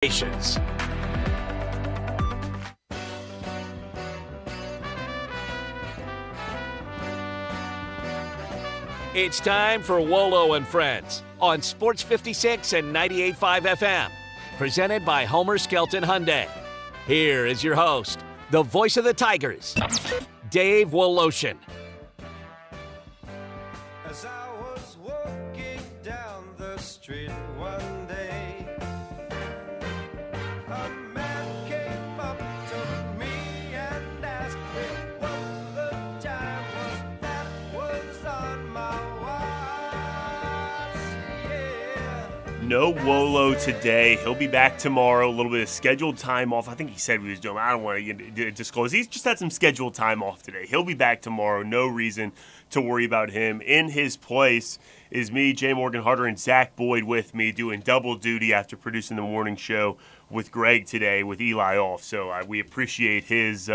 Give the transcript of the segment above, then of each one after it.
It's time for Wolo and Friends on Sports 56 and 98.5 FM, presented by Homer Skelton Hyundai. Here is your host, the voice of the Tigers, Dave Woloshin. As I was walking down the street one day, a man came up to me and asked me what the time was that was on my watch. Yeah. No Wolo today. He'll be back tomorrow. A little bit of scheduled time off. I think he said he was doing. I don't want to disclose. He's just had some scheduled time off today. He'll be back tomorrow. No reason to worry about him. In his place is me, Jay Morgan Harder, and Zach Boyd with me doing double duty after producing the morning show with Greg today with Eli off. So we appreciate his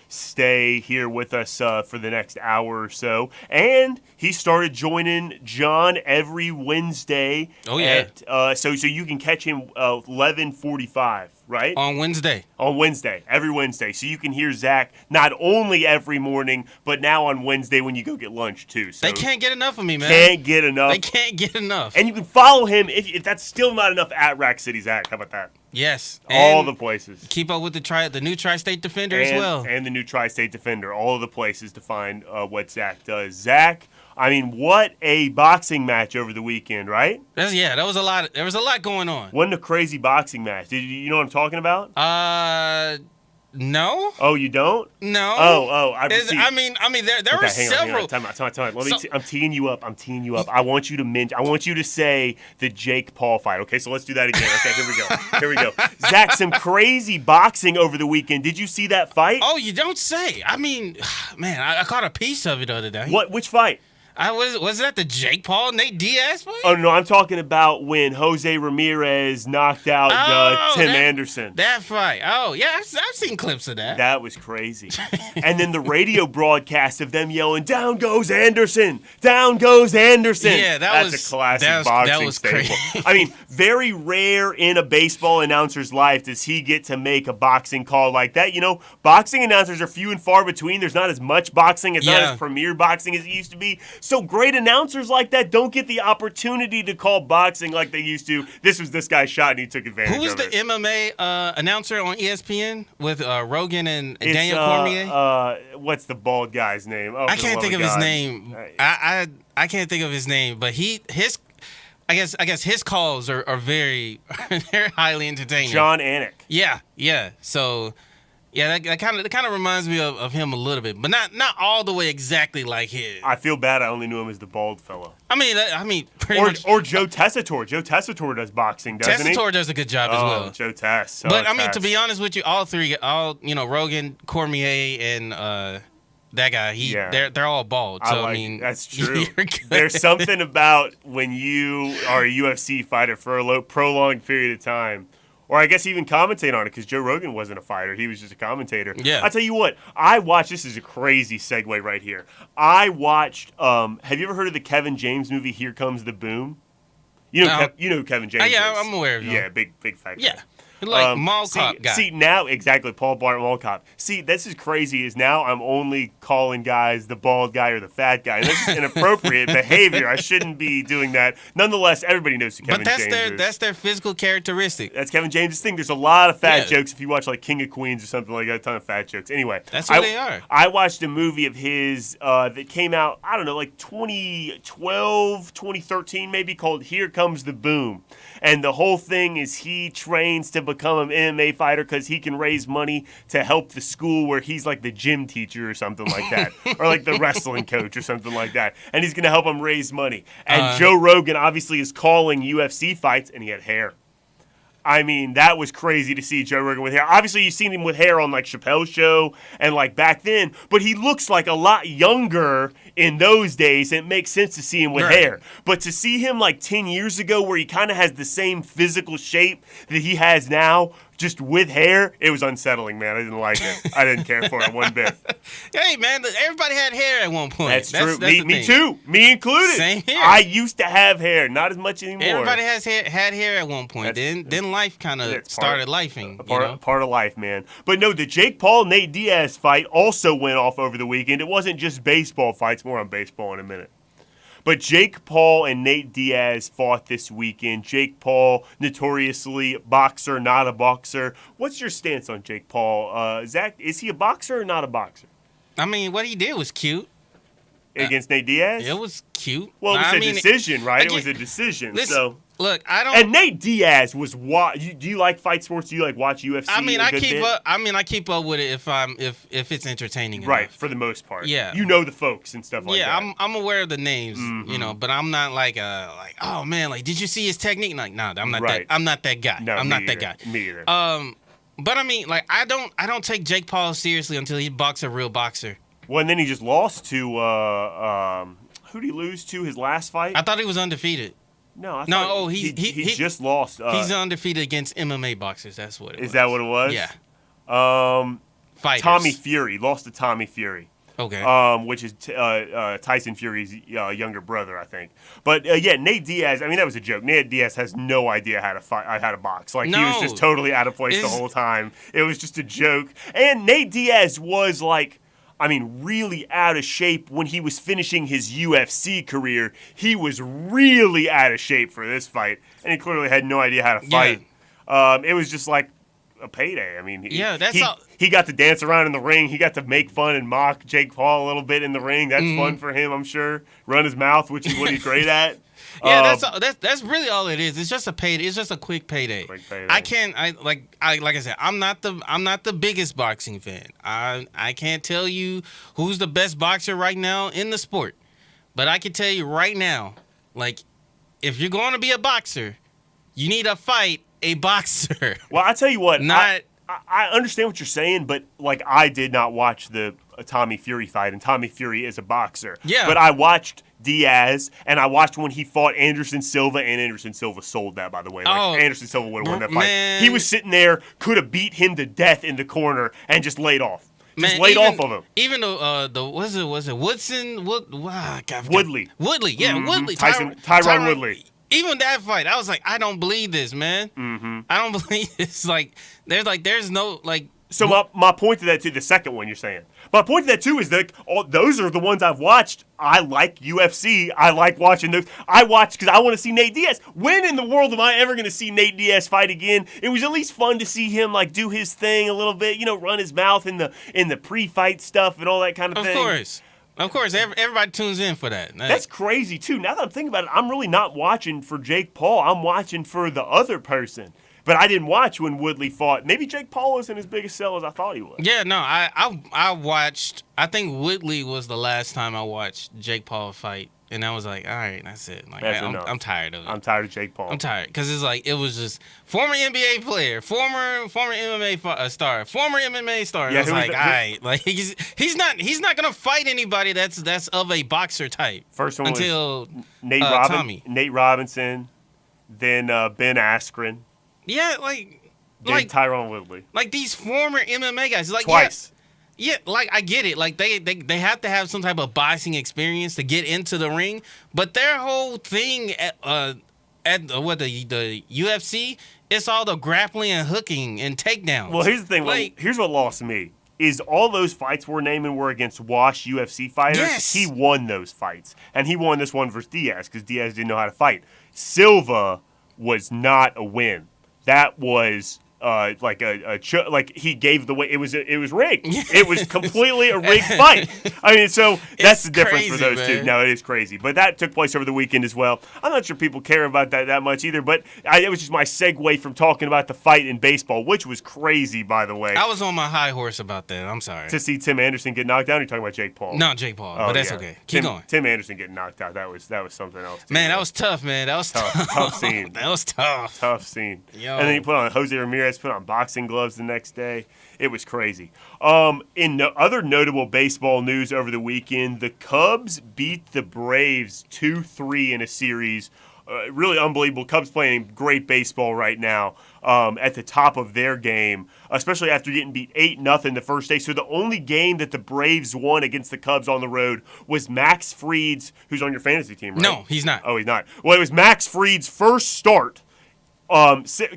stay here with us for the next hour or so. And he started joining John every Wednesday. Oh, yeah. So you can catch him 11:45, right? On Wednesday. On Wednesday, every Wednesday. So you can hear Zach not only every morning, but now on Wednesday when you go get lunch too. So they can't get enough of me, man. Can't get enough. They can't get enough. And you can follow him if that's still not enough at Rack City Zach. How about that? Yes. All the places. Keep up with the new Tri-State Defender as well. And the new Tri-State Defender. All of the places to find what Zach does. Zach, I mean, what a boxing match over the weekend, right? That was a lot. There was a lot going on. Wasn't a crazy boxing match. Did you know what I'm talking about? No. Oh, you don't? No. Oh, I mean, there were several. Time out. I'm teeing you up. I want you to say the Jake Paul fight. Okay, so let's do that again. Okay, here we go. Zach, some crazy boxing over the weekend. Did you see that fight? Oh, you don't say. I mean, man, I caught a piece of it the other day. What? Which fight? Was that the Jake Paul Nate Diaz fight? Oh no, I'm talking about when Jose Ramirez knocked out Tim Anderson. That fight. Oh yeah, I've seen clips of that. That was crazy. And then the radio broadcast of them yelling, "Down goes Anderson! Down goes Anderson!" Yeah, that's a classic boxing that was staple. crazy. I mean, very rare in a baseball announcer's life does he get to make a boxing call like that. You know, boxing announcers are few and far between. There's not as much boxing. It's not as premier boxing as it used to be. So great announcers like that don't get the opportunity to call boxing like they used to. This was this guy's shot, and he took advantage of it. Who was the MMA announcer on ESPN with Rogan and Daniel Cormier? What's the bald guy's name? Oh, I can't think of his name. I can't think of his name, but I guess his calls are very very highly entertaining. John Anik. Yeah. So. Yeah, that kind of reminds me of him a little bit, but not all the way exactly like his. I feel bad. I only knew him as the bald fellow. I mean, pretty much. Or Joe Tessitore. Joe Tessitore does boxing, doesn't he? Tessitore does a good job as well. Joe Tess. But I mean, to be honest with you, all three, Rogan, Cormier, and that guy, they're all bald. So I mean, that's true. There's something about when you are a UFC fighter for a prolonged period of time. Or I guess even commentate on it, because Joe Rogan wasn't a fighter. He was just a commentator. Yeah. I'll tell you what. I watched, this is a crazy segue right here. I watched, have you ever heard of the Kevin James movie, Here Comes the Boom? You know who Kevin James is. Yeah, I'm aware of him. Yeah, big fat guy. Yeah. Like mall cop guy. See, now, exactly, Paul Blart Mall Cop. See, this is crazy, is now I'm only calling guys the bald guy or the fat guy. And this is inappropriate behavior. I shouldn't be doing that. Nonetheless, everybody knows who Kevin James is. But that's their physical characteristic. That's Kevin James' thing. There's a lot of fat jokes. If you watch, like, King of Queens or something like that, a ton of fat jokes. Anyway. That's what they are. I watched a movie of his that came out, I don't know, like 2012, 2013 maybe, called Here Comes the Boom. And the whole thing is he trains to become an MMA fighter because he can raise money to help the school where he's like the gym teacher or something like that. Or like the wrestling coach or something like that. And he's going to help him raise money. And Joe Rogan obviously is calling UFC fights, and he had hair. I mean, that was crazy to see Joe Rogan with hair. Obviously, you've seen him with hair on, like, Chappelle's show and, like, back then. But he looks like a lot younger in those days, and it makes sense to see him with hair. But to see him, like, 10 years ago where he kind of has the same physical shape that he has now, just with hair, it was unsettling, man. I didn't like it. I didn't care for it one bit. Hey, man, everybody had hair at one point. That's true. Me too. Me included. Same here. I used to have hair. Not as much anymore. Everybody had hair at one point. Then then life kind of started lifing. Part of life, man. But no, the Jake Paul Nate Diaz fight also went off over the weekend. It wasn't just baseball fights. More on baseball in a minute. But Jake Paul and Nate Diaz fought this weekend. Jake Paul, notoriously boxer, not a boxer. What's your stance on Jake Paul? Zach, is he a boxer or not a boxer? I mean, what he did was cute. Against Nate Diaz? It was cute. Well, it was a decision, right? It was a decision. Listen, so look, I don't. And Nate Diaz was do you like fight sports? Do you like watch UFC? I mean, I keep up with it if it's entertaining. Right, enough. for the most part. Yeah. You know the folks and stuff like that. Yeah, I'm aware of the names, but I'm not like oh man, like did you see his technique? Like, nah, I'm not that. I'm not that guy. No, I'm not either. that guy. Me either. But I mean, like I don't take Jake Paul seriously until he boxes a real boxer. Well, and then he just lost to who did he lose to his last fight? I thought he was undefeated. No, he just lost. He's undefeated against MMA boxers. That's what it was. Is that what it was? Yeah. Fighters. Tommy Fury lost to Tommy Fury. Okay. Which is Tyson Fury's younger brother, I think. But yeah, Nate Diaz. I mean, that was a joke. Nate Diaz has no idea how to fight, how to box. Like he was just totally out of place the whole time. It was just a joke. And Nate Diaz was like, I mean, really out of shape when he was finishing his UFC career. He was really out of shape for this fight, and he clearly had no idea how to fight. Yeah. It was just like a payday. I mean, he got to dance around in the ring. He got to make fun and mock Jake Paul a little bit in the ring. That's fun for him, I'm sure. Run his mouth, which is what he's great at. Yeah, that's really all it is. It's just a payday. It's just a quick payday. Like I said, I'm not the biggest boxing fan. I can't tell you who's the best boxer right now in the sport, but I can tell you right now, like if you're going to be a boxer, you need to fight a boxer. Well, I tell you what, I understand what you're saying, but like I did not watch the Tommy Fury fight, and Tommy Fury is a boxer. Yeah, but I watched Diaz, and I watched when he fought Anderson Silva, and Anderson Silva sold that, by the way. Like, Anderson Silva would have won that fight. Man. He was sitting there, could have beat him to death in the corner, and just laid off. Laid off of him. Even was it Woodson? Woodley. Woodley, yeah, Woodley. Tyron Woodley. Even that fight, I was like, I don't believe this, man. I don't believe this. There's no like. So my point to that too, the second one you're saying. My point to that too is that those are the ones I've watched. I like UFC. I like watching those. I watch because I want to see Nate Diaz. When in the world am I ever going to see Nate Diaz fight again? It was at least fun to see him like do his thing a little bit. Run his mouth in the pre-fight stuff and all that kind of thing. Of course, everybody tunes in for that. That's crazy too. Now that I'm thinking about it, I'm really not watching for Jake Paul. I'm watching for the other person. But I didn't watch when Woodley fought. Maybe Jake Paul wasn't as big a sell as I thought he was. Yeah, no, I watched. I think Woodley was the last time I watched Jake Paul fight, and I was like, all right, that's it. Like, I'm tired of it. I'm tired of Jake Paul. I'm tired because it's like it was just former NBA player, former MMA star, former MMA star. Yeah, I was like, all right, like he's not gonna fight anybody that's of a boxer type. First one until was Nate Robinson, then Ben Askren. Yeah, like Tyron Woodley. Like these former MMA guys. Like twice. Yeah, like I get it. Like they have to have some type of boxing experience to get into the ring. But their whole thing at the UFC, it's all the grappling and hooking and takedowns. Well, here's the thing. Here's what lost me. Is all those fights we're naming were against washed UFC fighters. Yes. He won those fights. And he won this one versus Diaz because Diaz didn't know how to fight. Silva was not a win. That was like he gave the way it was rigged. It was completely a rigged fight. I mean, so that's the difference for those two. No, it is crazy. But that took place over the weekend as well. I'm not sure people care about that much either. But it was just my segue from talking about the fight in baseball, which was crazy, by the way. I was on my high horse about that. I'm sorry. To see Tim Anderson get knocked out. You're talking about Jake Paul. No, Jake Paul. But that's okay. Keep going. Tim Anderson getting knocked out. That was something else. Man, that was tough, man. That was tough. Tough scene. That was tough. Tough scene. Yo. And then he put on Jose Ramirez. Put on boxing gloves the next day. It was crazy. In other notable baseball news over the weekend, the Cubs beat the Braves 2-3 in a series. Really unbelievable. Cubs playing great baseball right now at the top of their game, especially after getting beat 8-0 the first day. So the only game that the Braves won against the Cubs on the road was Max Fried's, who's on your fantasy team, right? No, he's not. Oh, he's not. Well, it was Max Fried's first start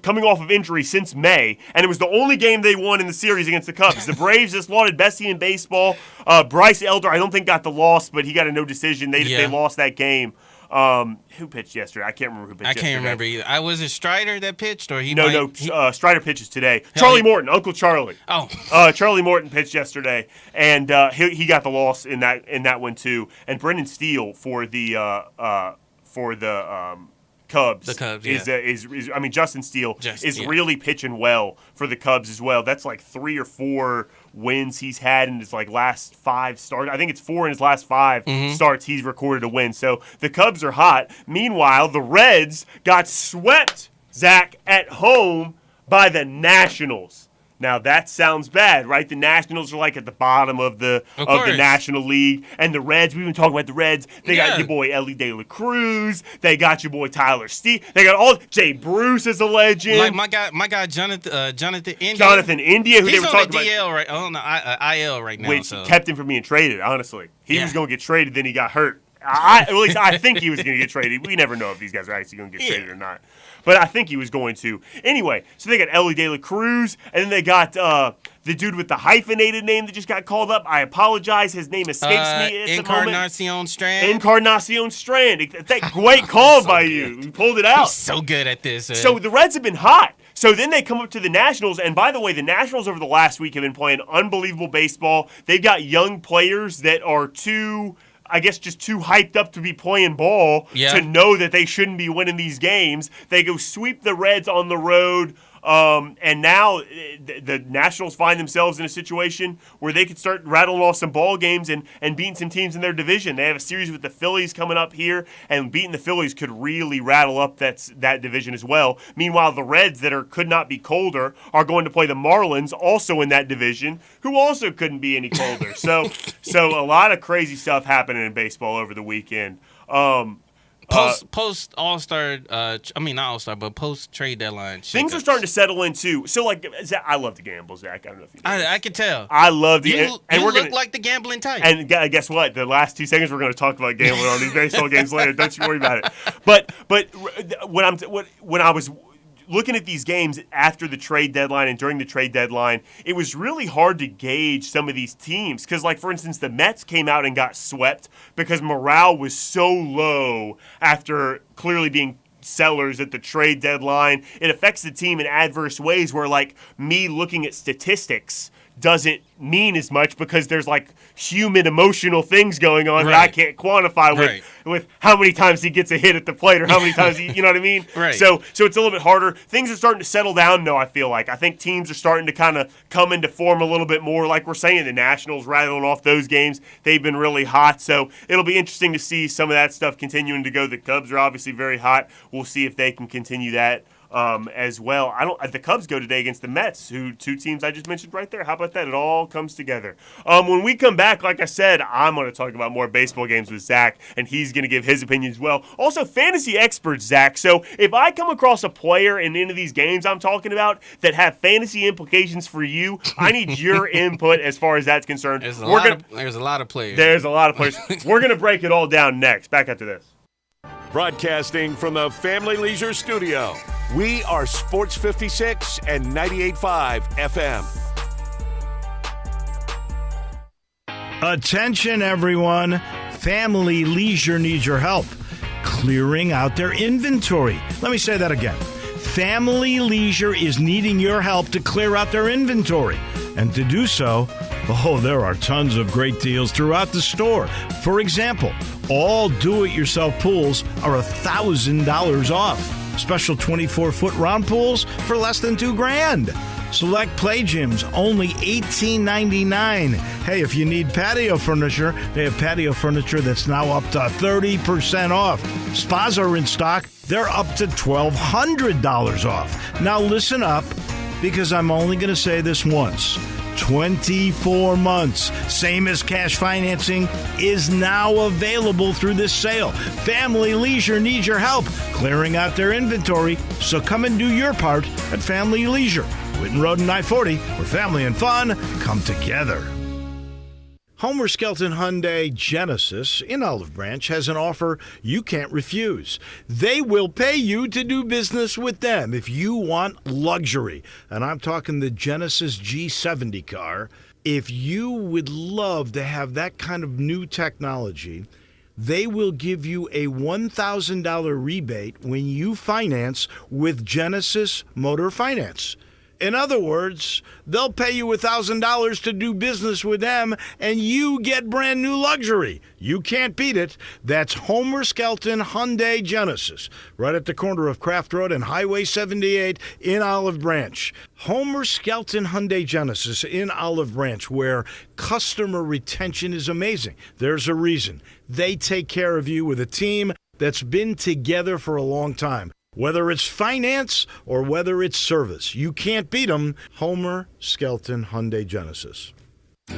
coming off of injury since May, and it was the only game they won in the series against the Cubs. The Braves just lauded best team in baseball. Bryce Elder, I don't think got the loss, but he got a no decision. They lost that game. Who pitched yesterday? I can't remember who pitched yesterday. I can't remember either. Was it Strider that pitched, or he? Strider pitches today. Charlie Morton, Uncle Charlie. Oh, Charlie Morton pitched yesterday, and he got the loss in that one too. And Brendan Steele for the Cubs. The Cubs, is I mean, Justin Steele is really pitching well for the Cubs as well. That's like 3 or 4 wins he's had in his like last 5 starts. I think it's 4 in his last 5 starts he's recorded a win. So the Cubs are hot. Meanwhile, the Reds got swept, Zach, at home by the Nationals. Now that sounds bad, right? The Nationals are like at the bottom of the National League, and the Reds. We've been talking about the Reds. They got your boy Ellie De La Cruz. They got your boy Tyler Steve. They got all Jay Bruce is a legend. Like my guy Jonathan India. Jonathan India, who he's they were talking on the DL right on the IL right now, which kept him from being traded. Honestly, he was going to get traded, then he got hurt. At least I think he was going to get traded. We never know if these guys are actually going to get traded or not. But I think he was going to. Anyway, so they got Ellie De La Cruz, and then they got the dude with the hyphenated name that just got called up. I apologize. His name escapes me at the moment. Encarnacion Strand. Encarnacion Strand. Great call by you. You pulled it out. He's so good at this. So the Reds have been hot. So then they come up to the Nationals, and by the way, the Nationals over the last week have been playing unbelievable baseball. They've got young players that are just too hyped up to be playing ball to know that they shouldn't be winning these games. They go sweep the Reds on the road, and now the Nationals find themselves in a situation where they could start rattling off some ball games and beating some teams in their division. They have a series with the Phillies coming up here, and beating the Phillies could really rattle up that division as well. Meanwhile, the Reds, that could not be colder, are going to play the Marlins, also in that division, who also couldn't be any colder. So a lot of crazy stuff happening in baseball over the weekend. Post All-Star, not All-Star, but post trade deadline. Things are starting to settle in too. So Zach, I love to gamble, Zach. I don't know if you know. I can tell. I love the. You look like the gambling type. And guess what? The last 2 seconds we're going to talk about gambling on these baseball games later. Don't you worry about it. But when I was looking at these games after the trade deadline and during the trade deadline, it was really hard to gauge some of these teams. Because, like, for instance, the Mets came out and got swept because morale was so low after clearly being sellers at the trade deadline. It affects the team in adverse ways where, like, me looking at statistics doesn't mean as much because there's like human emotional things going on that I can't quantify with how many times he gets a hit at the plate or how many times you know what I mean? Right. So it's a little bit harder. Things are starting to settle down though, I feel like. I think teams are starting to kind of come into form a little bit more. Like we're saying, the Nationals rattling off those games. They've been really hot. So it'll be interesting to see some of that stuff continuing to go. The Cubs are obviously very hot. We'll see if they can continue that. As well. The Cubs go today against the Mets, two teams I just mentioned right there. How about that? It all comes together. When we come back, like I said, I'm going to talk about more baseball games with Zach, and he's going to give his opinion as well. Also, fantasy experts, Zach. So if I come across a player in any of these games I'm talking about that have fantasy implications for you, I need your input as far as that's concerned. There's a lot of players. There's a lot of players. We're going to break it all down next. Back after this. Broadcasting from the Family Leisure Studio, we are Sports 56 and 98.5 FM. Attention, everyone. Family Leisure needs your help clearing out their inventory. Let me say that again. Family Leisure is needing your help to clear out their inventory. And to do so, there are tons of great deals throughout the store. For example, all do-it-yourself pools are $1,000 off. Special 24-foot round pools for less than $2,000. Select play gyms, only $18.99. Hey, if you need patio furniture, they have patio furniture that's now up to 30% off. Spas are in stock. They're up to $1,200 off. Now listen up, because I'm only going to say this once. 24 months, same as cash financing, is now available through this sale. Family Leisure needs your help clearing out their inventory, so come and do your part at Family Leisure. Whitten Road and I-40, where family and fun come together. Homer Skelton Hyundai Genesis in Olive Branch has an offer you can't refuse. They will pay you to do business with them if you want luxury. And I'm talking the Genesis G70 car. If you would love to have that kind of new technology, they will give you a $1,000 rebate when you finance with Genesis Motor Finance. In other words, they'll pay you $1,000 to do business with them, and you get brand new luxury. You can't beat it. That's Homer Skelton Hyundai Genesis, right at the corner of Craft Road and Highway 78 in Olive Branch. Homer Skelton Hyundai Genesis in Olive Branch, where customer retention is amazing. There's a reason. They take care of you with a team that's been together for a long time. Whether it's finance or whether it's service, you can't beat them. Homer Skelton Hyundai Genesis.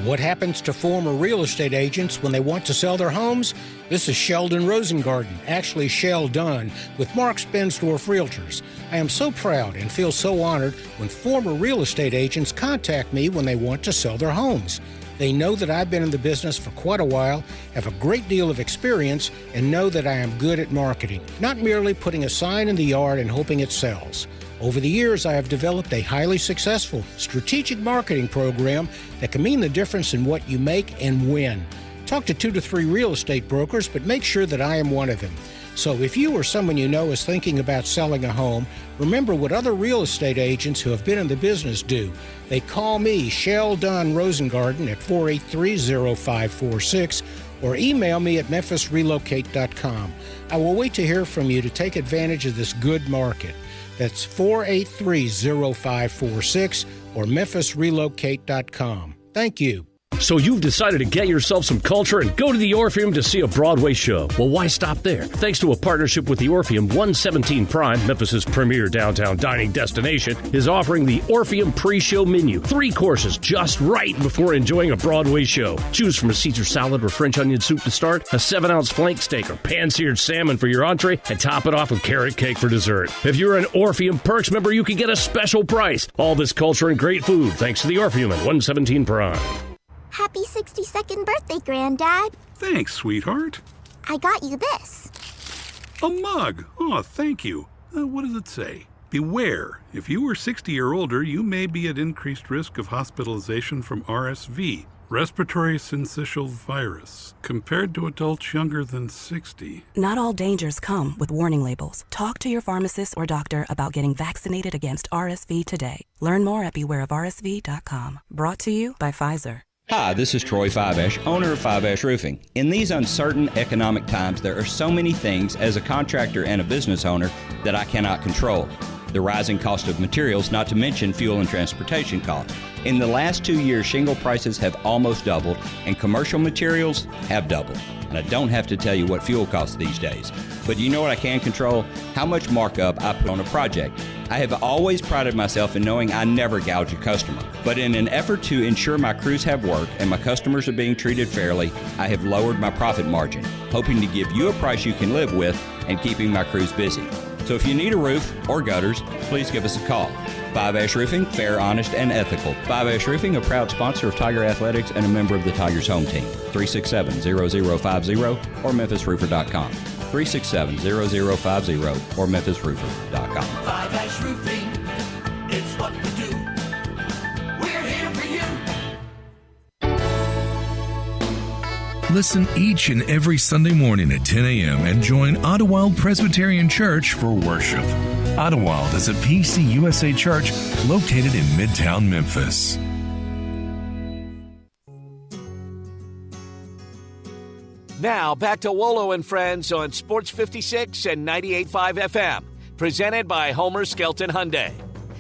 What happens to former real estate agents when they want to sell their homes? This is Sheldon Rosengarten, actually Shell Dunn, with Mark Spensdorf Realtors. I am so proud and feel so honored when former real estate agents contact me when they want to sell their homes. They know that I've been in the business for quite a while, have a great deal of experience, and know that I am good at marketing, not merely putting a sign in the yard and hoping it sells. Over the years, I have developed a highly successful strategic marketing program that can mean the difference in what you make and when. Talk to 2 to 3 real estate brokers, but make sure that I am one of them. So if you or someone you know is thinking about selling a home, remember what other real estate agents who have been in the business do. They call me, Shell Dunn Rosengarten, at 483-0546 or email me at memphisrelocate.com. I will wait to hear from you to take advantage of this good market. That's 483-0546 or memphisrelocate.com. Thank you. So you've decided to get yourself some culture and go to the Orpheum to see a Broadway show. Well, why stop there? Thanks to a partnership with the Orpheum, 117 Prime, Memphis' premier downtown dining destination, is offering the Orpheum pre-show menu. 3 courses just right before enjoying a Broadway show. Choose from a Caesar salad or French onion soup to start, a 7-ounce flank steak or pan-seared salmon for your entree, and top it off with carrot cake for dessert. If you're an Orpheum Perks member, you can get a special price. All this culture and great food thanks to the Orpheum at 117 Prime. Happy 62nd birthday, Granddad. Thanks, sweetheart. I got you this. A mug. Oh, thank you. What does it say? Beware. If you are 60 or older, you may be at increased risk of hospitalization from RSV, respiratory syncytial virus, compared to adults younger than 60. Not all dangers come with warning labels. Talk to your pharmacist or doctor about getting vaccinated against RSV today. Learn more at bewareofrsv.com. Brought to you by Pfizer. Hi, this is Troy Fiveash, owner of Fiveash Roofing. In these uncertain economic times, there are so many things as a contractor and a business owner that I cannot control. The rising cost of materials, not to mention fuel and transportation costs. In the last 2 years, shingle prices have almost doubled and commercial materials have doubled. And I don't have to tell you what fuel costs these days. But you know what I can control? How much markup I put on a project. I have always prided myself in knowing I never gouge a customer. But in an effort to ensure my crews have work and my customers are being treated fairly, I have lowered my profit margin, hoping to give you a price you can live with and keeping my crews busy. So if you need a roof or gutters, please give us a call. Fiveash Roofing, fair, honest, and ethical. Fiveash Roofing, a proud sponsor of Tiger Athletics and a member of the Tigers home team. 367-0050 or memphisroofer.com. 367-0050 or memphisroofer.com. Fiveash Roofing, it's what we do. We're here for you. Listen each and every Sunday morning at 10 a.m. and join Ottawald Presbyterian Church for worship. Ottawald is a PCUSA church located in Midtown Memphis. Now, back to Wolo and Friends on Sports 56 and 98.5 FM, presented by Homer Skelton Hyundai.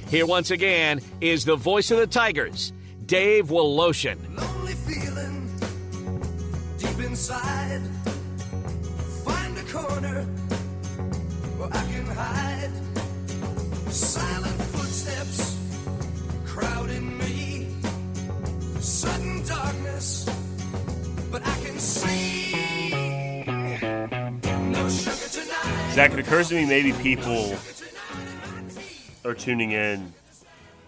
Here once again is the voice of the Tigers, Dave Woloshin. Lonely feeling deep inside. Find a corner where I can hide. Silent footsteps crowding me. Sudden darkness, but I can see. No sugar tonight. Zach, it occurs to me maybe people are tuning in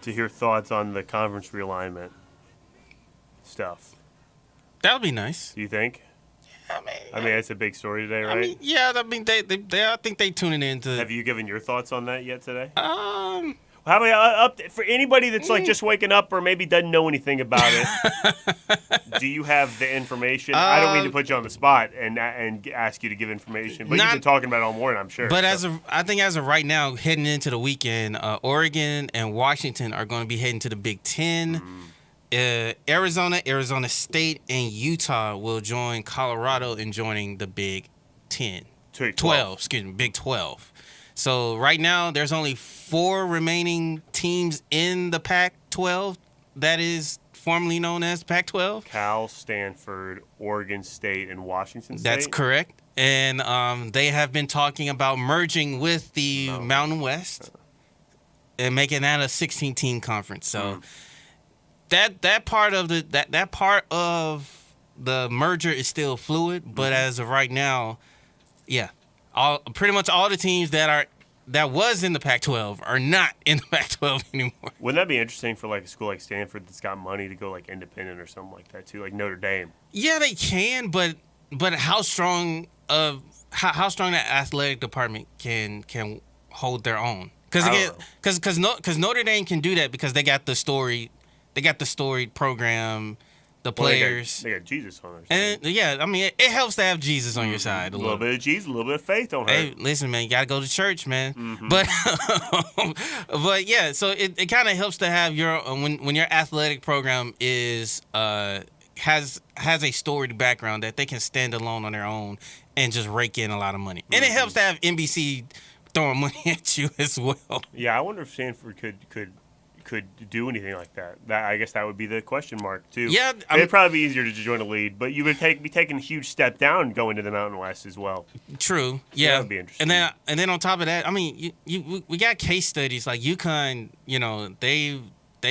to hear thoughts on the conference realignment stuff. That would be nice. Do you think? I mean, it's a big story today, right? I mean, yeah. I mean, they I think they tuning into. Have you given your thoughts on that yet today? How about for anybody that's like just waking up or maybe doesn't know anything about it? Do you have the information? I don't mean to put you on the spot and ask you to give information, but you've been talking about it all morning, I'm sure. But I think as of right now, heading into the weekend, Oregon and Washington are going to be heading to the Big Ten. Arizona State, and Utah will join Colorado in joining the Big 10. 12, Big 12. So right now, there's only 4 remaining teams in the Pac-12 that is formerly known as Pac-12. Cal, Stanford, Oregon State, and Washington State? That's correct. And they have been talking about merging with the Mountain West and making that a 16-team conference. So that part of the merger is still fluid, but as of right now, yeah. Pretty much all the teams that was in the Pac-12 are not in the Pac-12 anymore. Wouldn't that be interesting for like a school like Stanford that's got money to go like independent or something like that too, like Notre Dame? Yeah, they can, but how strong that athletic department can hold their own? Because Notre Dame can do that because they got the storied program. The players. They got Jesus on their side. And yeah, I mean, it helps to have Jesus on your side. A little bit of Jesus, a little bit of faith don't hurt. Hey, listen, man, you got to go to church, man. But yeah, so it kind of helps to have your when your athletic program is has a storied background that they can stand alone on their own and just rake in a lot of money. And it helps to have NBC throwing money at you as well. Yeah, I wonder if Stanford could do anything like that. I guess that would be the question mark too. Yeah, it'd probably be easier to join a league, but you would be taking a huge step down going to the Mountain West as well. True. So yeah, that would be interesting. And then on top of that, I mean, we got case studies like UConn. You know, they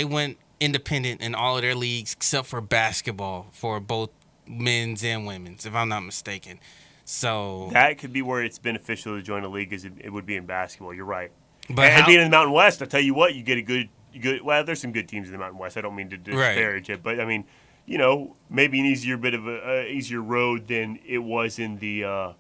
went independent in all of their leagues except for basketball for both men's and women's, if I'm not mistaken. So that could be where it's beneficial to join a league, as it would be in basketball. You're right. But being in the Mountain West, I tell you what, you get a good. Well, there's some good teams in the Mountain West. I don't mean to disparage it, but I mean, maybe an easier road than it was in the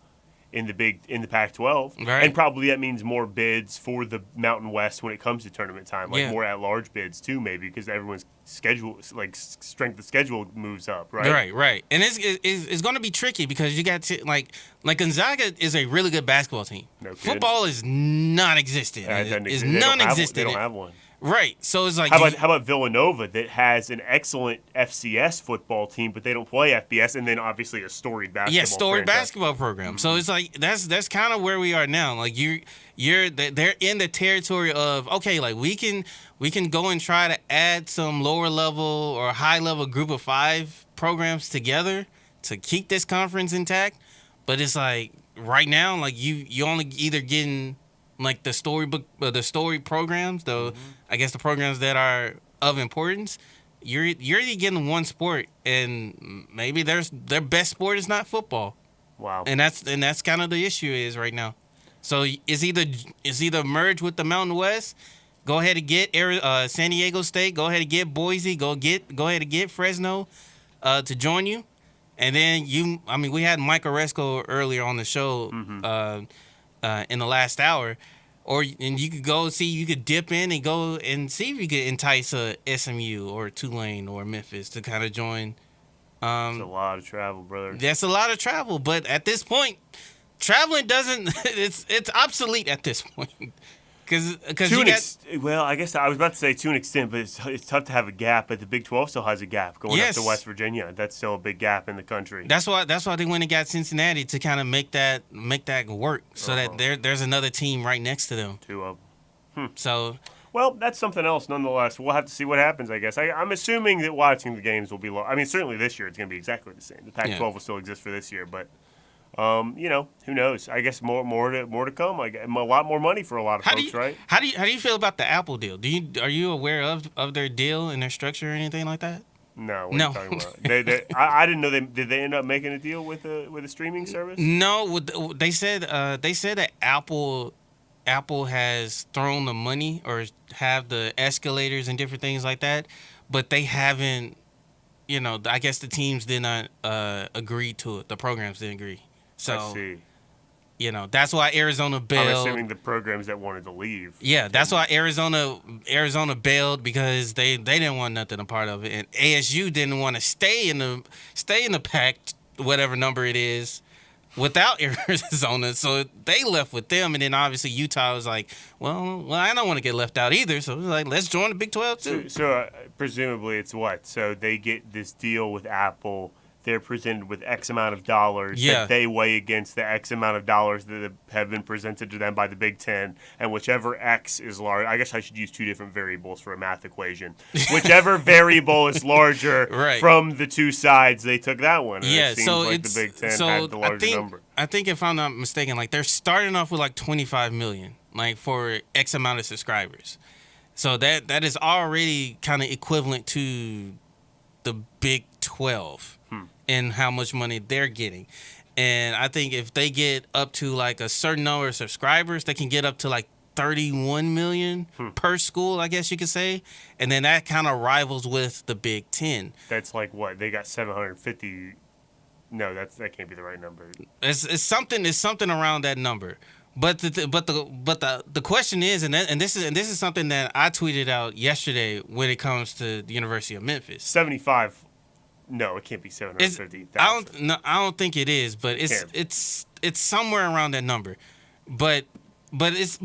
Pac-12, right. And probably that means more bids for the Mountain West when it comes to tournament time, like more at-large bids too, maybe because everyone's schedule, like strength of schedule, moves up, right? Right. And it's going to be tricky because you got to like Gonzaga is a really good basketball team. No kidding. Football is non-existent. It's non-existent. They don't have one. Right, so it's like how about Villanova that has an excellent FCS football team, but they don't play FBS, and then obviously a storied basketball basketball program. Mm-hmm. So it's like that's kind of where we are now. Like they're in the territory of okay, like we can go and try to add some lower level or high level group of 5 programs together to keep this conference intact, but it's like right now, like you only either getting like the story programs, though. I guess the programs that are of importance, you're getting one sport, and maybe their best sport is not football. Wow. And that's kind of the issue is right now. So it's either merge with the Mountain West, go ahead and get San Diego State, go ahead and get Boise, go ahead and get Fresno to join you, and then we had Mike Oresco earlier on the show. In the last hour, and you could dip in and go and see if you could entice a SMU or Tulane or Memphis to kind of join. It's a lot of travel, brother. That's a lot of travel, but at this point, traveling doesn't. It's obsolete at this point. Well, I guess I was about to say to an extent, but it's tough to have a gap. But the Big 12 still has a gap going up to West Virginia. That's still a big gap in the country. That's why they went and got Cincinnati to kind of make that work, so that there's another team right next to them. 2 of them. So. Well, that's something else. Nonetheless, we'll have to see what happens. I guess I'm assuming that watching the games will be. I mean, certainly this year it's going to be exactly the same. The Pac-12 will still exist for this year, but. Who knows? I guess more to come. A lot more money for a lot of folks, right? How do you feel about the Apple deal? Are you aware of their deal and their structure or anything like that? No. What are you talking about? I didn't know did they end up making a deal with a streaming service? No, they said that Apple has thrown the money or have the escalators and different things like that, but they haven't I guess the teams did not agree to it. The programs didn't agree. So I see. That's why Arizona bailed. I'm assuming the programs that wanted to leave. Yeah, that's why Arizona bailed, because they didn't want nothing a part of it, and ASU didn't want to stay in the pack, whatever number it is, without Arizona, so they left with them, and then obviously Utah was like, well, I don't want to get left out either, so it was like, let's join the Big 12 too. So presumably it's what? So they get this deal with Apple. They're presented with X amount of dollars that they weigh against the X amount of dollars that have been presented to them by the Big Ten, and whichever X is large. I guess I should use two different variables for a math equation. Whichever variable is larger from the two sides, they took that one. And it seems like the Big Ten had the larger number. I think if I'm not mistaken, like they're starting off with like 25 million, like for X amount of subscribers. So that is already kind of equivalent to the Big 12. And how much money they're getting. And I think if they get up to like a certain number of subscribers, they can get up to like 31 million per school, I guess you could say. And then that kind of rivals with the Big Ten. That's like what? They got 750. No, that can't be the right number. It's something around that number. But the question is, and this is something that I tweeted out yesterday when it comes to the University of Memphis. 75. No, it can't be 750,000. I don't think it is, but it's somewhere around that number. But it's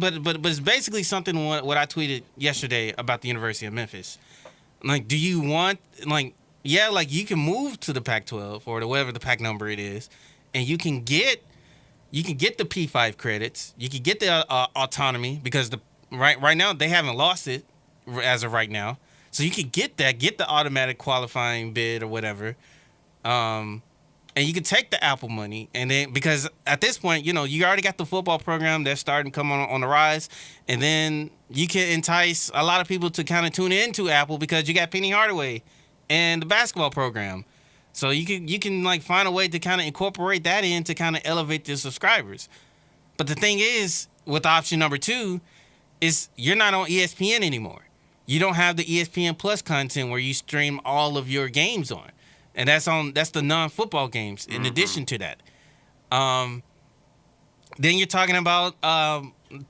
basically something what I tweeted yesterday about the University of Memphis. Like, do you want you can move to the Pac-12 or whatever the Pac number it is, and you can get the P5 credits. You can get the autonomy, because right now they haven't lost it as of right now. So you could get the automatic qualifying bid or whatever, and you could take the Apple money, and then, because at this point, you already got the football program that's starting to come on the rise, and then you can entice a lot of people to kind of tune into Apple because you got Penny Hardaway and the basketball program. So you can like find a way to kind of incorporate that in to kind of elevate the subscribers. But the thing is, with option number 2, is you're not on ESPN anymore. You don't have the ESPN Plus content where you stream all of your games on, and that's the non-football games. In addition to that, then you're talking about.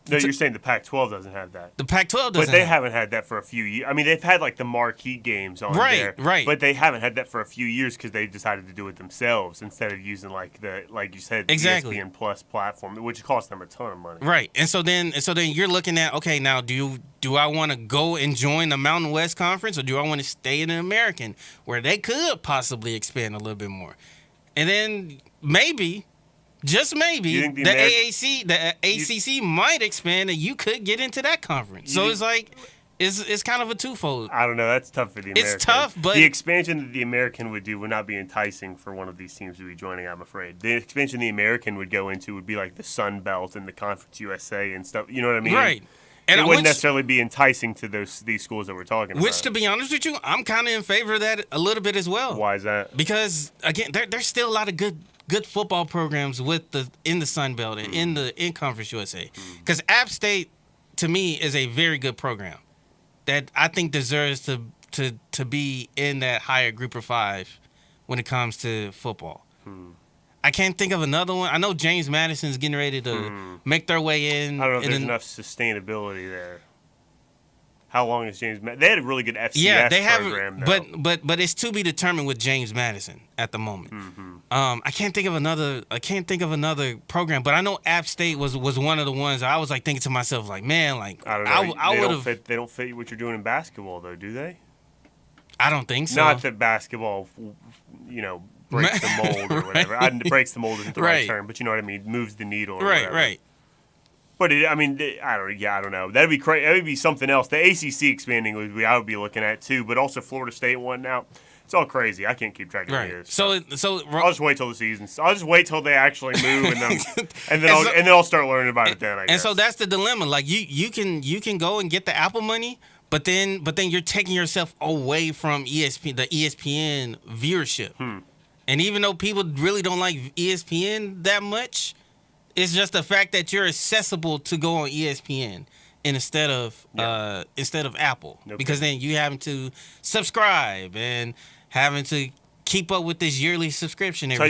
No, you're saying the Pac-12 doesn't have that. The Pac-12 doesn't. But they haven't had that for a few years. I mean, they've had like the marquee games on there, right? But they haven't had that for a few years because they decided to do it themselves instead of using like you said, the ESPN Plus platform, which costs them a ton of money. Right, and so then you're looking at, okay, now do I want to go and join the Mountain West Conference, or do I want to stay in the American, where they could possibly expand a little bit more, and then maybe. Just maybe the ACC might expand, and you could get into that conference. So it's like it's kind of a twofold. I don't know. That's tough for the American. It's tough, but the expansion that the American would do would not be enticing for one of these teams to be joining, I'm afraid. The expansion the American would go into would be like the Sun Belt and the Conference USA and stuff. You know what I mean? Right. And it wouldn't necessarily be enticing to these schools that we're talking about. Which, to be honest with you, I'm kind of in favor of that a little bit as well. Why is that? Because again, there's still a lot of good football programs in the Sun Belt and in Conference USA. Because App State, to me, is a very good program that I think deserves to be in that higher group of 5 when it comes to football. I can't think of another one. I know James Madison's getting ready to make their way in. I don't know if there's enough sustainability there. How long is James Madison? They had a really good FCS program, though. But it's to be determined with James Madison at the moment. I can't think of another program, but I know App State was one of the ones I was like thinking to myself, like, man, like I don't know. I would have. They don't fit what you're doing in basketball, though, do they? I don't think so. Not that basketball, breaks the mold or whatever. Breaks the mold isn't the right term, but you know what I mean. Moves the needle. Or whatever. Right. But I don't know. That'd be crazy. That would be something else. The ACC expanding I would be looking at too. But also Florida State one now. It's all crazy. I can't keep track of it. So I'll just wait till the season. I'll just wait till they actually move, and then I'll start learning about it then. I guess. And so that's the dilemma. Like you can go and get the Apple money, but then you're taking yourself away from the ESPN viewership. And even though people really don't like ESPN that much, it's just the fact that you're accessible to go on ESPN instead of Apple, because then you having to subscribe and having to keep up with this yearly subscription every Tell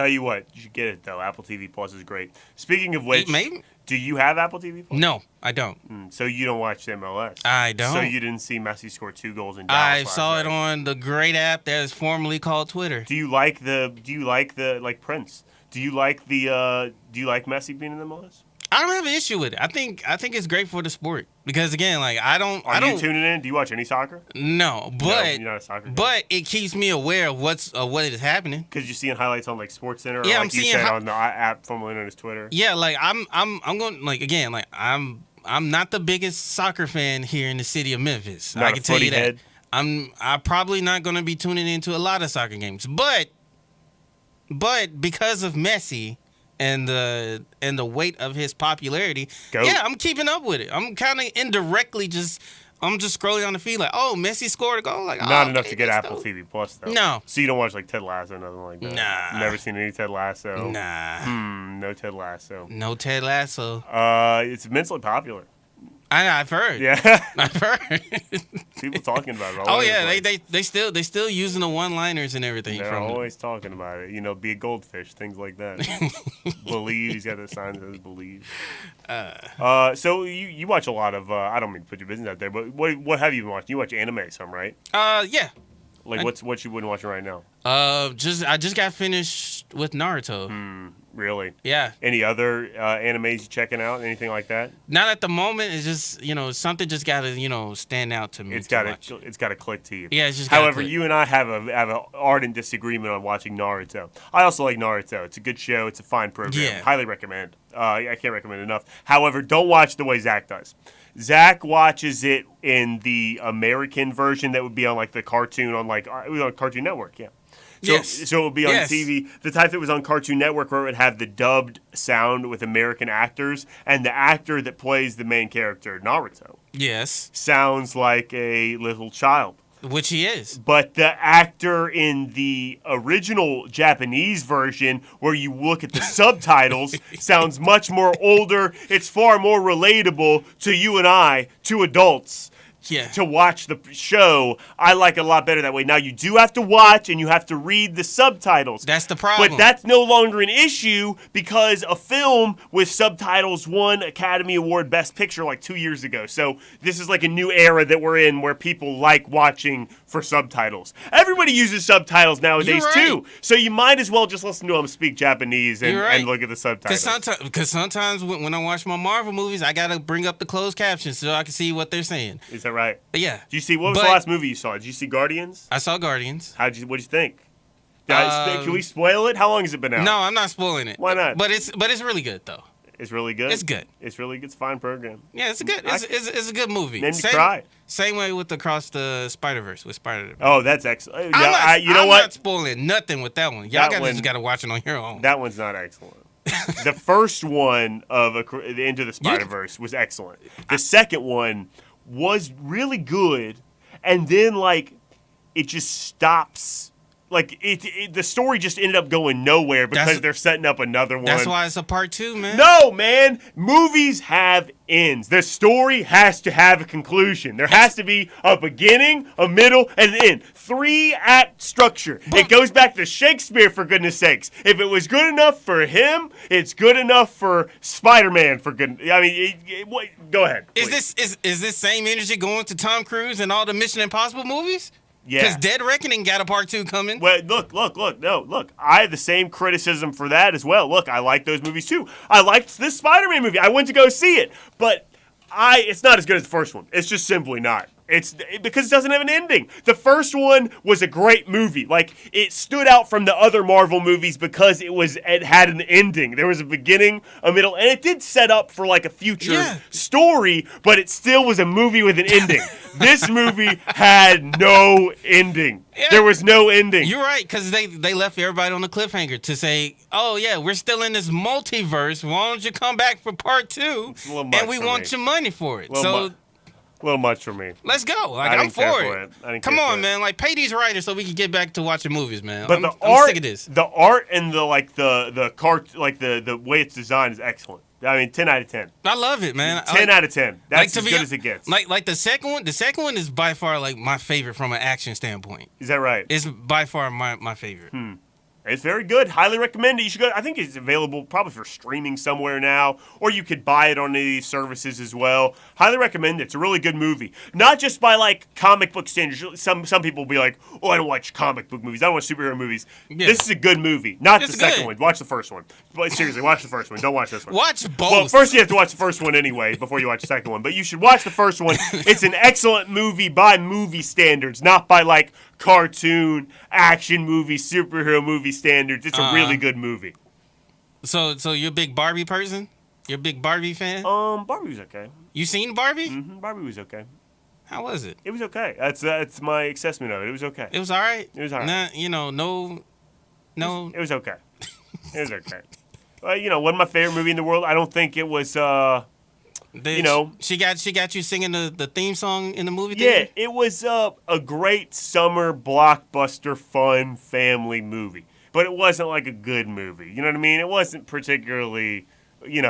you year. what, you should get it though. Apple TV Plus is great. Speaking of which, Maybe. do you have Apple TV Plus? No, I don't. So you don't watch the MLS? I don't. So you didn't see Messi score 2 goals in Dallas I last saw night. it on the great app that is formerly called Twitter. Do you like like Prince? Do you like Messi being in the MLS? I don't have an issue with it. I think it's great for the sport because again, like I don't. Are you tuning in? Do you watch any soccer? No, but you're not a soccer guy. but it keeps me aware of what is happening. Because you're seeing highlights on like SportsCenter. Yeah, or I'm like you seeing said on the app formerly known as Twitter. Yeah, like I'm going like again, like I'm not the biggest soccer fan here in the city of Memphis. Not I a can tell you footy that. head? I'm probably not going to be tuning into a lot of soccer games, but because of Messi and the weight of his popularity, yeah, I'm keeping up with it. I'm kind of indirectly just scrolling on the feed like, oh, Messi scored a goal. Like, Not enough to get Apple TV Plus though. No. So you don't watch like Ted Lasso, nothing like that. Nah. Never seen any Ted Lasso. Nah. No Ted Lasso. No Ted Lasso. It's immensely popular. I've heard. Yeah. I've heard. People talking about it. Oh yeah, they still using the one-liners and everything. They're from always talking about it. You know, be a goldfish, things like that. Believe. He's got the sign that says believe. So you watch a lot of. I don't mean to put your business out there, but what have you been watching? You watch anime, some, right? Yeah. Like what you been watching right now? I just got finished with Naruto. Really? Yeah. Any other animes you checking out? Anything like that? Not at the moment. It's just something just gotta stand out to me. It's got to click to you. Yeah, it's just. Gotta However, click. you and I have an ardent disagreement on watching Naruto. I also like Naruto. It's a good show. It's a fine program. Yeah. Highly recommend. I can't recommend it enough. However, don't watch the way Zach does. Zach watches it in the American version that would be on like the cartoon on Cartoon Network. Yeah. So it would be on TV, the type that was on Cartoon Network where it would have the dubbed sound with American actors, and the actor that plays the main character, Naruto, sounds like a little child. Which he is. But the actor in the original Japanese version, where you look at the subtitles, sounds much more older. It's far more relatable to you and I, to adults. To watch the show, I like it a lot better that way. Now, you do have to watch and you have to read the subtitles. That's the problem. But that's no longer an issue because a film with subtitles won Academy Award Best Picture like 2 years ago. So this is like a new era that we're in where people like watching for subtitles. Everybody uses subtitles nowadays too. So you might as well just listen to them speak Japanese and look at the subtitles. Because sometimes when I watch my Marvel movies, I got to bring up the closed captions so I can see what they're saying. Is that right? Yeah. Did you see what was the last movie you saw? Did you see Guardians? I saw Guardians. What'd you think? Can we spoil it? How long has it been out? No, I'm not spoiling it. Why not? But it's really good though. It's really good. It's good. It's really good. It's a fine program. Yeah, it's good. It's a good movie. Made me cry. Same way with Across the Spider-Verse with Spider-Man. Oh, that's excellent. I'm not spoiling nothing with that one. Y'all just got to watch it on your own. That one's not excellent. The first one of the Into the Spider-Verse was excellent. The second one was really good, and then it just stops. The story just ended up going nowhere because they're setting up another one. That's why it's a part 2, man. No, man. Movies have ends. The story has to have a conclusion. There has to be a beginning, a middle, and an end. 3-act structure. It goes back to Shakespeare, for goodness sakes. If it was good enough for him, it's good enough for Spider-Man, for goodness. I mean, go ahead. Please. Is this same energy going to Tom Cruise and all the Mission Impossible movies? Yeah. Because Dead Reckoning got a part 2 coming. Well, look. No, look. I have the same criticism for that as well. Look, I like those movies too. I liked this Spider-Man movie. I went to go see it. But it's not as good as the first one. It's just simply not. It's because it doesn't have an ending. The first one was a great movie. It stood out from the other Marvel movies because it had an ending. There was a beginning, a middle, and it did set up for a future story, but it still was a movie with an ending. This movie had no ending. Yeah. There was no ending. You're right, because they left everybody on the cliffhanger to say, oh, yeah, we're still in this multiverse. Why don't you come back for part 2? And we want your money for it. A little much for me. Let's go. I'm for it. Come on, man. Pay these writers so we can get back to watching movies, man. But I'm sick of this. The art and the way it's designed is excellent. I mean, 10 out of 10. I love it, man. 10 out of 10. That's as good as it gets. Like the second one. The second one is by far like my favorite from an action standpoint. Is that right? It's by far my favorite. It's very good. Highly recommend it. You should go. I think it's available probably for streaming somewhere now, or you could buy it on any of these services as well. Highly recommend it. It's a really good movie. Not just by like comic book standards. Some people will be like, oh, I don't watch comic book movies. I don't watch superhero movies. Yeah. This is a good movie. Not the second one. Watch the first one. But seriously, watch the first one. Don't watch this one. Watch both. Well, first you have to watch the first one anyway before you watch the second one. But you should watch the first one. It's an excellent movie by movie standards, not by like cartoon, action movie, superhero movie standards. It's a really good movie. So you're a big Barbie person? You're a big Barbie fan? Barbie was okay. You seen Barbie? Mm-hmm. Barbie was okay. How was it? It was okay. That's my assessment of it. It was okay. It was all right? It was all right. No. It was okay. It was okay. Wasn't my favorite movie in the world. I don't think it was, She got you singing the theme song in the movie theater? Yeah, it was a great summer blockbuster fun family movie. But it wasn't like a good movie. You know what I mean? It wasn't particularly, it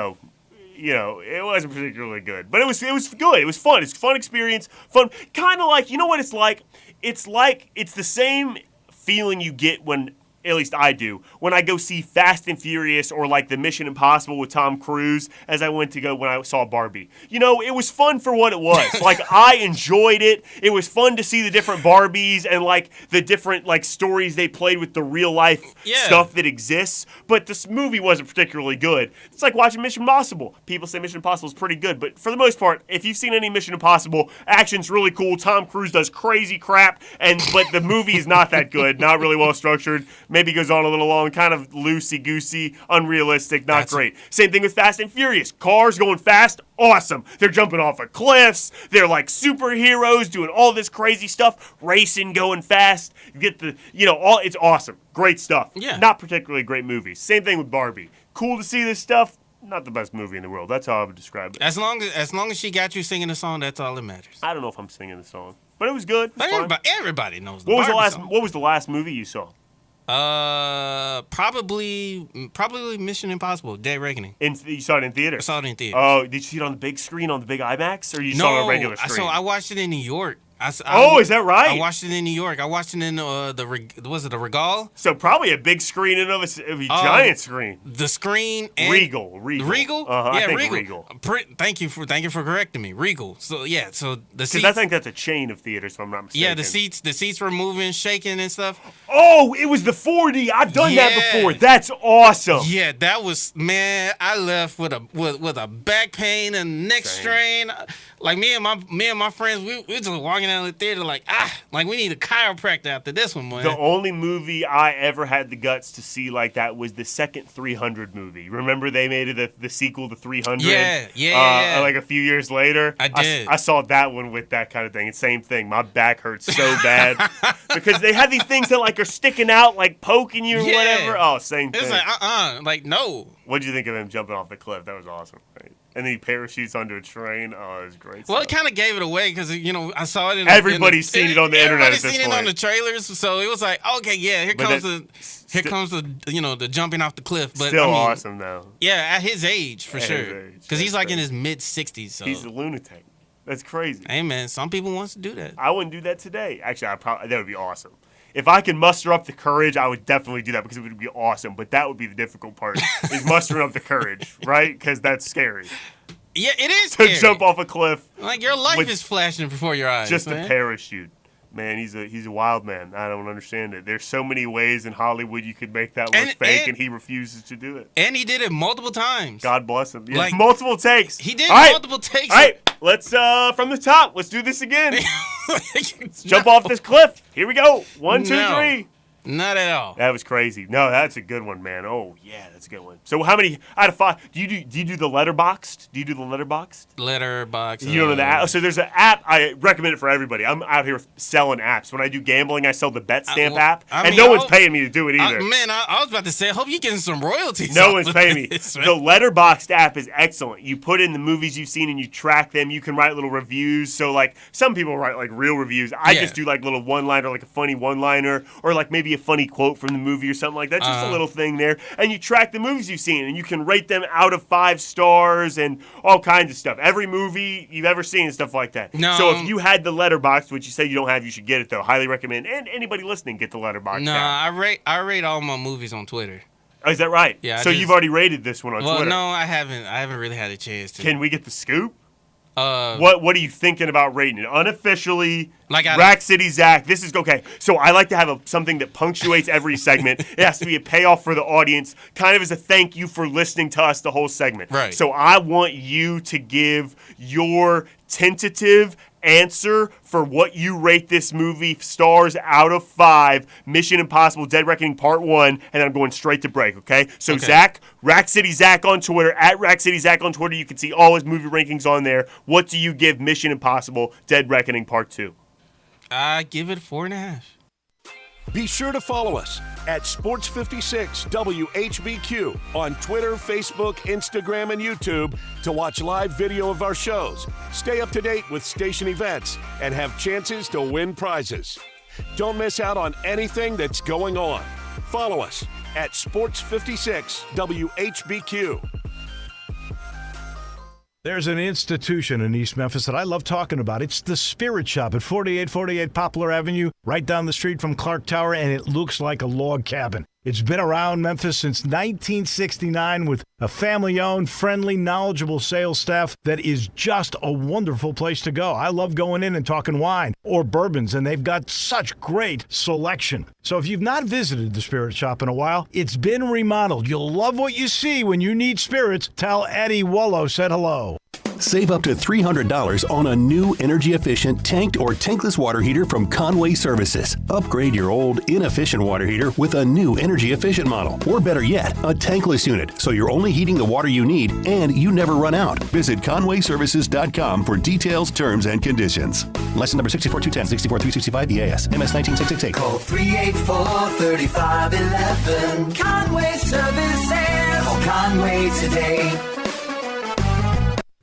wasn't particularly good. But it was good. It was fun. It's a fun experience. Fun. Kind of like, you know what it's like? It's the same feeling you get when, at least I do, when I go see Fast and Furious or like the Mission Impossible with Tom Cruise as I went to go when I saw Barbie. It was fun for what it was. Like, I enjoyed it. It was fun to see the different Barbies and like the different like stories they played with the real life stuff that exists. But this movie wasn't particularly good. It's like watching Mission Impossible. People say Mission Impossible is pretty good, but for the most part, if you've seen any Mission Impossible, action's really cool. Tom Cruise does crazy crap, but the movie is not that good. Not really well structured. Maybe goes on a little long, kind of loosey-goosey, unrealistic, not great. Same thing with Fast and Furious. Cars going fast, awesome. They're jumping off of cliffs. They're like superheroes doing all this crazy stuff, racing, going fast. You get it's awesome. Great stuff. Yeah. Not particularly great movies. Same thing with Barbie. Cool to see this stuff. Not the best movie in the world. That's how I would describe it. As long as she got you singing the song, that's all that matters. I don't know if I'm singing the song, but it was good. But everybody knows What was the last movie you saw? Probably Mission Impossible: Dead Reckoning. You saw it in theater? I saw it in theater. Oh, did you see it on the big screen, on the big IMAX, or you saw it on a regular screen? I watched it in New York. Is that right? I watched it in New York. I watched it in the Regal? So probably a big screen and of a giant screen. The screen and Regal. Regal? Uh-huh, yeah, I think Regal. Thank you for correcting me. Regal. So the seats. I think that's a chain of theaters, if I'm not mistaken. Yeah, the seats were moving, shaking and stuff. Oh, it was the 4D. I've done that before. That's awesome. Yeah, that was, man. I left with a back pain and neck strain. Like me and my friends, we just walking out of the theater like we need a chiropractor after this one, man. The only movie I ever had the guts to see like that was the second 300 movie. Remember they made it the sequel to 300? Yeah. Like a few years later. I did. I saw that one with that kind of thing. It's same thing. My back hurts so bad because they have these things that like are sticking out, like poking you or whatever. Oh, same thing. It's like like no. What did you think of him jumping off the cliff? That was awesome. Right? And then he parachutes onto a train. Oh, it was great. Well, it kind of gave it away because I saw it. Everybody's seen it on the internet. Everybody's seen it on the trailers, so it was like, okay, yeah, here comes the jumping off the cliff. But still awesome though. Yeah, at his age for sure, because he's like in his mid-60s. So he's a lunatic. That's crazy. Hey man, some people wants to do that. I wouldn't do that today. Actually, that would be awesome. If I could muster up the courage, I would definitely do that because it would be awesome. But that would be the difficult part, is mustering up the courage, right? Because that's scary. Yeah, it is to scary. Jump off a cliff. Like your life is flashing before your eyes. Just a parachute. Man, he's a wild man. I don't understand it. There's so many ways in Hollywood you could make that look fake, and he refuses to do it. And he did it multiple times. God bless him. Yeah, multiple takes. He did multiple takes. All right, let's, from the top, let's do this again. Jump off this cliff. Here we go. 1, 2, 3. Not at all. That was crazy. No, that's a good one, man. Oh, yeah, that's a good one. So how many out of 5? Do you do the letterboxed? Do you do the letterboxed? Letterboxed. You don't know the app? So there's an app. I recommend it for everybody. I'm out here selling apps. When I do gambling, I sell the BetStamp app. And no one's paying me to do it either. I was about to say, I hope you're getting some royalties. No one's paying me. The letterboxed app is excellent. You put in the movies you've seen and you track them. You can write little reviews. So like some people write like real reviews. I just do like little one-liner, like a funny one-liner, or like maybe maybe a funny quote from the movie or something like that. Just a little thing there. And you track the movies you've seen, and you can rate them out of 5 stars and all kinds of stuff. Every movie you've ever seen and stuff like that. No. So if you had the Letterboxd, which you said you don't have, you should get it, though. Highly recommend. And anybody listening, get the Letterboxd. No, app. I rate all my movies on Twitter. Oh, is that right? Yeah. So you've already rated this one on Twitter? Well, no, I haven't. I haven't really had a chance to. Can we get the scoop? What are you thinking about rating it? Unofficially, like Rack City Zach. This is okay. So I like to have something that punctuates every segment. It has to be a payoff for the audience, kind of as a thank you for listening to us the whole segment. Right. So I want you to give your tentative answer for what you rate this movie stars out of 5, Mission Impossible Dead Reckoning Part 1, and I'm going straight to break, okay? So Okay. Zach, Rack City Zach on Twitter, at Rack City Zach on Twitter, you can see all his movie rankings on there. What do you give Mission Impossible Dead Reckoning Part 2? I give it 4.5. Be sure to follow us at Sports56 WHBQ on Twitter, Facebook, Instagram, and YouTube to watch live video of our shows, stay up to date with station events, and have chances to win prizes. Don't miss out on anything that's going on. Follow us at Sports56 WHBQ. There's an institution in East Memphis that I love talking about. It's the Spirit Shop at 4848 Poplar Avenue, right down the street from Clark Tower, and it looks like a log cabin. It's been around Memphis since 1969 with a family-owned, friendly, knowledgeable sales staff that is just a wonderful place to go. I love going in and talking wine or bourbons, and they've got such great selection. So if you've not visited the Spirit Shop in a while, it's been remodeled. You'll love what you see when you need spirits. Tell Eddie Wolo said hello. Save up to $300 on a new energy-efficient tanked or tankless water heater from Conway Services. Upgrade your old, inefficient water heater with a new energy-efficient model. Or better yet, a tankless unit, so you're only heating the water you need and you never run out. Visit conwayservices.com for details, terms, and conditions. License number 64210, 64365 EAS, MS 19668. Call 384-3511. Conway Services. Call Conway today.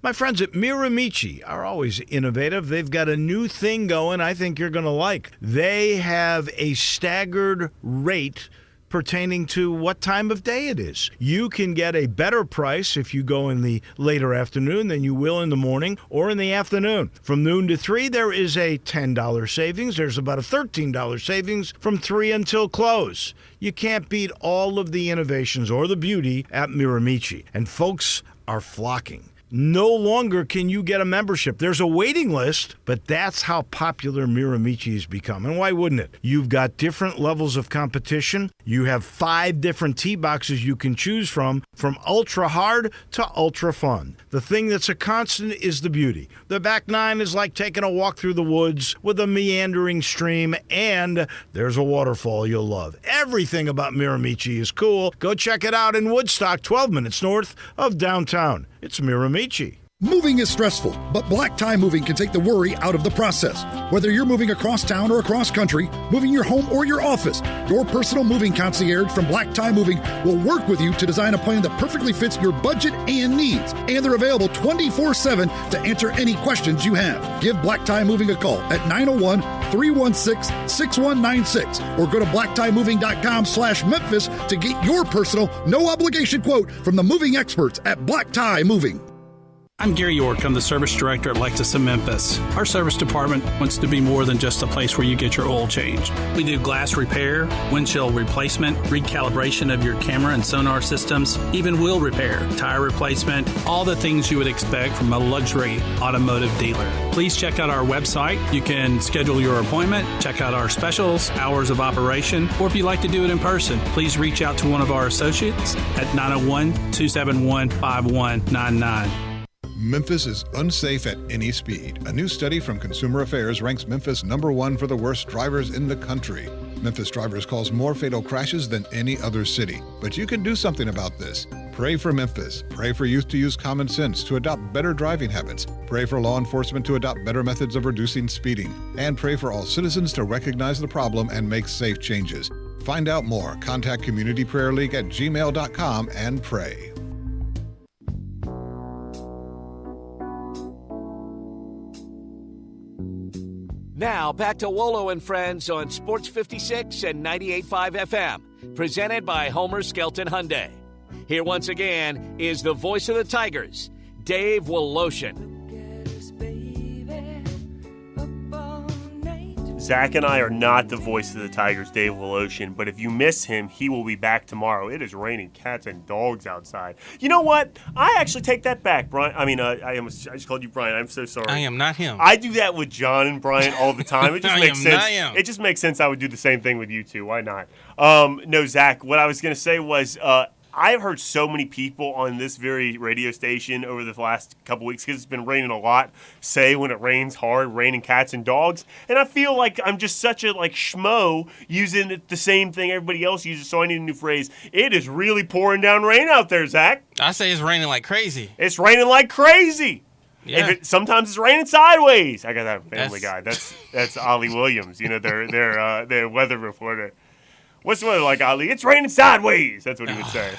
My friends at Miramichi are always innovative. They've got a new thing going I think you're going to like. They have a staggered rate pertaining to what time of day it is. You can get a better price if you go in the later afternoon than you will in the morning or in the afternoon. From noon to 3, there is a $10 savings. There's about a $13 savings from 3 until close. You can't beat all of the innovations or the beauty at Miramichi. And folks are flocking. No longer can you get a membership. There's a waiting list, but that's how popular Miramichi has become. And why wouldn't it? You've got different levels of competition. You have 5 different tee boxes you can choose from ultra hard to ultra fun. The thing that's a constant is the beauty. The back 9 is like taking a walk through the woods with a meandering stream, and there's a waterfall you'll love. Everything about Miramichi is cool. Go check it out in Woodstock, 12 minutes north of downtown. It's Miramichi. Moving is stressful, but Black Tie Moving can take the worry out of the process. Whether you're moving across town or across country, moving your home or your office, your personal moving concierge from Black Tie Moving will work with you to design a plan that perfectly fits your budget and needs. And they're available 24/7 to answer any questions you have. Give Black Tie Moving a call at 901-316-6196 or go to blacktiemoving.com/Memphis to get your personal, no obligation quote from the moving experts at Black Tie Moving. I'm Gary York. I'm the service director at Lexus in Memphis. Our service department wants to be more than just a place where you get your oil changed. We do glass repair, windshield replacement, recalibration of your camera and sonar systems, even wheel repair, tire replacement, all the things you would expect from a luxury automotive dealer. Please check out our website. You can schedule your appointment, check out our specials, hours of operation, or if you'd like to do it in person, please reach out to one of our associates at 901-271-5199. Memphis is unsafe at any speed. A new study from Consumer Affairs ranks Memphis #1 for the worst drivers in the country. Memphis drivers cause more fatal crashes than any other city. But you can do something about this. Pray for Memphis. Pray for youth to use common sense to adopt better driving habits. Pray for law enforcement to adopt better methods of reducing speeding. And pray for all citizens to recognize the problem and make safe changes. Find out more. Contact communityprayerleague@gmail.com and pray. Now, back to Wolo and Friends on Sports 56 and 98.5 FM, presented by Homer Skelton Hyundai. Here once again is the voice of the Tigers, Dave Woloshin. Zach and I are not the voice of the Tigers, Dave Woloshin, but if you miss him, he will be back tomorrow. It is raining cats and dogs outside. You know what? I actually take that back, Brian. I just called you Brian. I'm so sorry. I am not him. I do that with John and Brian all the time. It just I makes am sense. not him. It just makes sense I would do the same thing with you two. Why not? No, Zach, what I was going to say was I've heard so many people on this very radio station over the last couple weeks, because it's been raining a lot, say when it rains hard, raining cats and dogs. And I feel like I'm just such a schmo using the same thing everybody else uses, so I need a new phrase. It is really pouring down rain out there, Zach. I say it's raining like crazy. It's raining like crazy. Yeah. Sometimes it's raining sideways. I got that Family Guy. That's Ollie Williams, their weather reporter. What's the weather like, Ali? It's raining sideways. That's what he would say.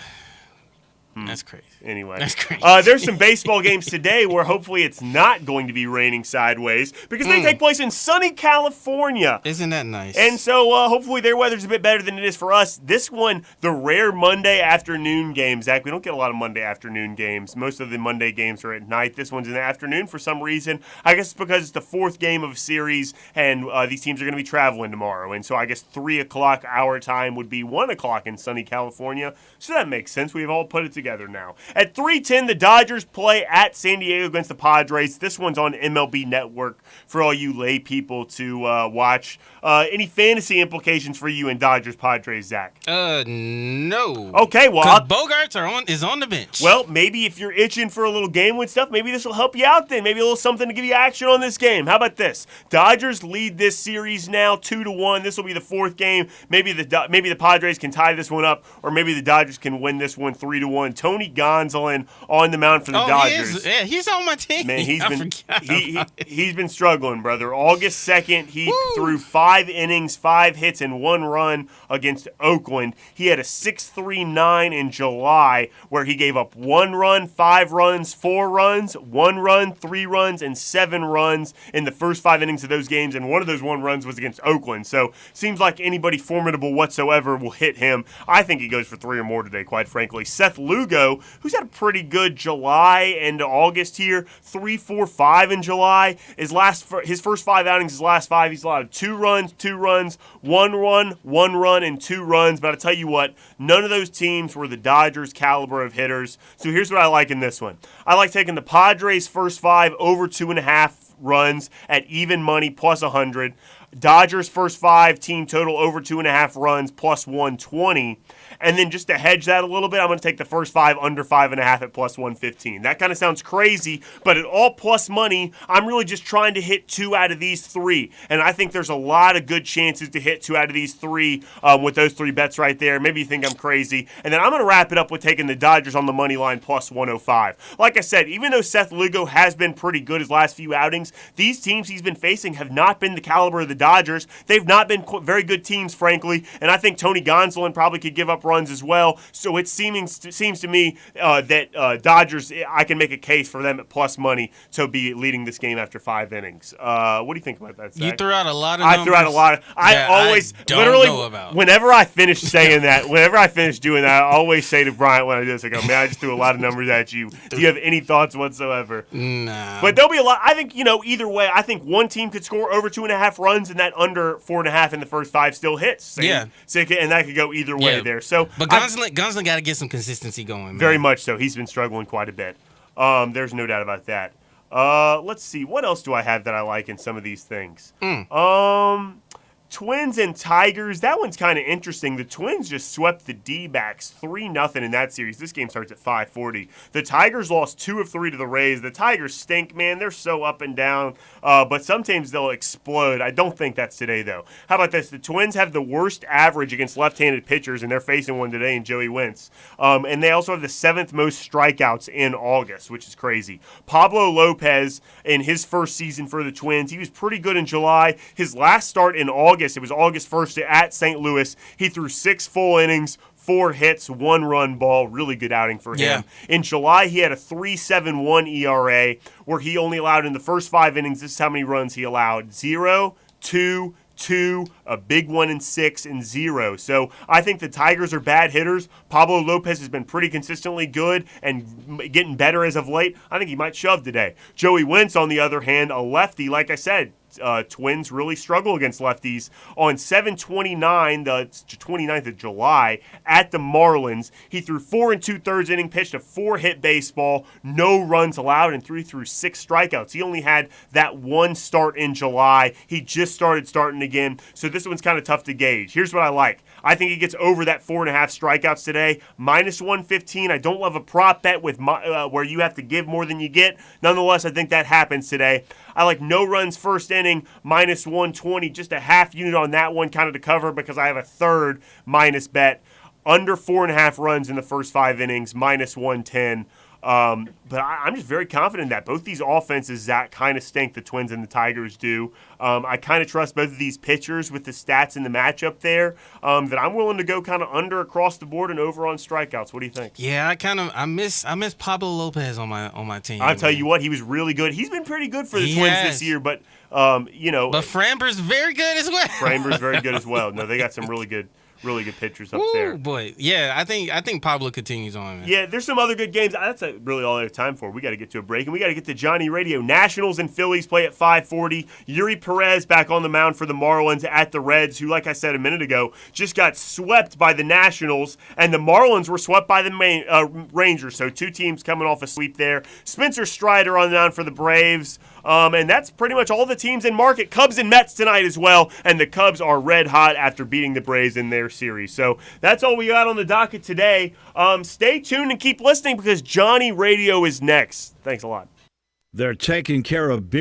That's crazy. Anyway. That's crazy. There's some baseball games today where hopefully it's not going to be raining sideways, because they take place in sunny California. Isn't that nice? And so hopefully their weather's a bit better than it is for us. This one, the rare Monday afternoon game, Zach, we don't get a lot of Monday afternoon games. Most of the Monday games are at night. This one's in the afternoon for some reason. I guess it's because it's the fourth game of a series, and these teams are going to be traveling tomorrow. And so I guess 3 o'clock our time would be 1 o'clock in sunny California. So that makes sense. We've all put it together now. At 3:10, the Dodgers play at San Diego against the Padres. This one's on MLB Network for all you lay people to watch. Any fantasy implications for you in Dodgers-Padres, Zach? No. Okay, well, Bogarts is on the bench. Well, maybe if you're itching for a little game win stuff, maybe this will help you out then. Maybe a little something to give you action on this game. How about this? Dodgers lead this series now 2-1. This will be the fourth game. Maybe the Padres can tie this one up, or maybe the Dodgers can win this one 3-1. Tony Gonsolin on the mound for the Dodgers. He's on my team. Man, he's been struggling, brother. August 2nd, he threw 5 innings, 5 hits, and 1 run against Oakland. He had a 6.39 in July, where he gave up 1 run, 5 runs, 4 runs, 1 run, 3 runs, and 7 runs in the first 5 innings of those games, and one of those 1 runs was against Oakland. So seems like anybody formidable whatsoever will hit him. I think he goes for 3 or more today, quite frankly. Seth Lugo, who's had a pretty good July and August here, 3.45 in July. His first 5 outings, his last 5, he's allowed 2 runs, 2 runs, 1 run, 1 run, and 2 runs. But I tell you what, none of those teams were the Dodgers' caliber of hitters. So here's what I like in this one. I like taking the Padres' first 5 over 2.5 runs at even money plus 100. Dodgers' first 5 team total over 2.5 runs plus 120. And then just to hedge that a little bit, I'm going to take the first 5 under 5.5 at plus 115. That kind of sounds crazy, but at all plus money, I'm really just trying to hit 2 out of these 3. And I think there's a lot of good chances to hit 2 out of these 3 with those 3 bets right there. Maybe you think I'm crazy. And then I'm going to wrap it up with taking the Dodgers on the money line plus 105. Like I said, even though Seth Lugo has been pretty good his last few outings, these teams he's been facing have not been the caliber of the Dodgers. They've not been very good teams, frankly. And I think Tony Gonsolin probably could give up runs as well. So it seems to me that Dodgers, I can make a case for them at plus money to be leading this game after 5 innings. What do you think about that, Zach? You threw out a lot of numbers. I threw out a lot of... I always, literally, whenever I finish saying that, whenever I finish doing that, I always say to Bryant when I do this, I go, man, I just threw a lot of numbers at you. Do you have any thoughts whatsoever? Nah. But there'll be a lot. I think, either way, I think one team could score over 2.5 runs, and that under 4.5 in the first 5 still hits. Yeah. So and that could go either way there. So, but Gonsolin got to get some consistency going, man. Very much so. He's been struggling quite a bit. There's no doubt about that. Let's see. What else do I have that I like in some of these things? Twins and Tigers, that one's kind of interesting. The Twins just swept the D-backs 3-0 in that series. This game starts at 5:40. The Tigers lost 2 of 3 to the Rays. The Tigers stink, man. They're so up and down. But sometimes they'll explode. I don't think that's today, though. How about this? The Twins have the worst average against left-handed pitchers, and they're facing one today in Joey Wentz. And they also have the 7th most strikeouts in August, which is crazy. Pablo Lopez, in his first season for the Twins, he was pretty good in July. His last start in August, it was August 1st at St. Louis. He threw 6 full innings, 4 hits, 1 run ball. Really good outing for him. Yeah. In July, he had a 3.71 ERA, where he only allowed in the first 5 innings, this is how many runs he allowed: 0, 2, 2, a big one in 6, and 0. So I think the Tigers are bad hitters. Pablo Lopez has been pretty consistently good and getting better as of late. I think he might shove today. Joey Wentz, on the other hand, a lefty, like I said, Twins really struggle against lefties. On 7/29, the 29th of July, at the Marlins, he threw 4 2/3 inning, pitched a 4-hit baseball, no runs allowed, and threw 6 strikeouts. He only had that one start in July. He just starting again, so this one's kind of tough to gauge. Here's what I like. I think he gets over that 4.5 strikeouts today. -115. I don't love a prop bet with where you have to give more than you get. Nonetheless, I think that happens today. I like no runs first inning, -120, just a half unit on that one, kind of to cover because I have a third minus bet. Under 4.5 runs in the first 5 innings, -110. But I'm just very confident that both these offenses that kind of stink, the Twins and the Tigers do. I kind of trust both of these pitchers with the stats in the matchup there, that I'm willing to go kind of under across the board and over on strikeouts. What do you think? Yeah, I miss Pablo Lopez on my team. I'll tell you what, he was really good. He's been pretty good for the Twins this year, but But Framber's very good as well. Framber's very good as well. No, they got some really good pitchers up there. Oh boy, yeah, I think Pablo continues on. Man. Yeah, there's some other good games. That's really all I have time for. We got to get to a break, and we got to get to Johnny Radio. Nationals and Phillies play at 5:40. Yuri Perez back on the mound for the Marlins at the Reds, who, like I said a minute ago, just got swept by the Nationals, and the Marlins were swept by the Rangers. So 2 teams coming off a sweep there. Spencer Strider on the mound for the Braves. And that's pretty much all the teams in market. Cubs and Mets tonight as well, and the Cubs are red hot after beating the Braves in their series. So that's all we got on the docket today. Stay tuned and keep listening because Johnny Radio is next. Thanks a lot. They're taking care of beer.